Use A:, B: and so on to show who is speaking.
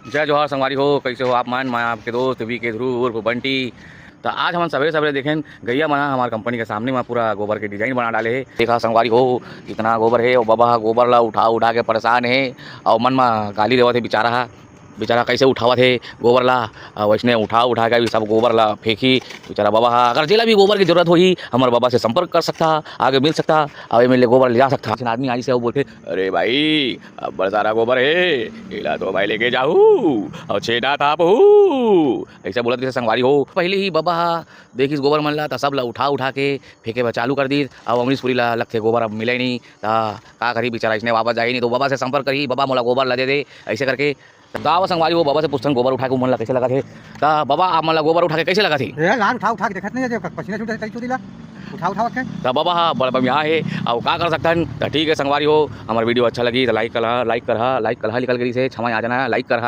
A: जय जोहार संगवारी हो, कैसे हो आप मन? मैं आपके दोस्त वी के ध्रुव उर्फ बंटी। तो आज हम सवेरे सवेरे देखें गैया मना हमारे कंपनी के सामने में पूरा गोबर के डिजाइन बना डाले है। देखा संगवारी हो कितना गोबर है और बाबा गोबर ला उठा उठा के परेशान है और मन में गाली देवत है बेचारा। बेचारा कैसे उठावत है गोबर ला, वैसने उठा उठा के भी सब गोबर ला फेंकी बेचारा बाबा। अगर जेला भी गोबर की जरूरत होगी हमारे बाबा से संपर्क कर सकता, आगे मिल सकता और मेरे गोबर ले जा सकता। आदमी आई से वो बोलते अरे भाई अब बड़ा सारा गोबर है, इला तो भाई लेके जाऊ और छेड़ा था ऐसा बोलत जैसे संगवारी हो। पहले ही बाबा देखिस गोबर मन ला सब ला उठा उठा के फेंके चालू कर दी। अब अमरीशपुरी ला लगते गोबर अब मिले नहीं, का करी बेचारा इसने वापस जाए नहीं तो बाबा से संपर्क करी, बाबा मोला गोबर ला दे ऐसे करके। गाँव संगवारी हो बाबा से पूछते गोबर उठा के मन ला कैसे लगा थे। बाबा आप मन ला गोबर उठा के कैसे लगा थे?
B: उठा उठा के देखत नहीं है, पसीना छूटे कई चोदी ला उठा उठा के।
A: तो बाबा हाँ बड़ा यहाँ है और का कर सकता है। तो ठीक है संगवारी हो, हमारा वीडियो अच्छा लगी तो लाइक कर, लाइक लिखल गई से क्षमा आ जाना, लाइक कर।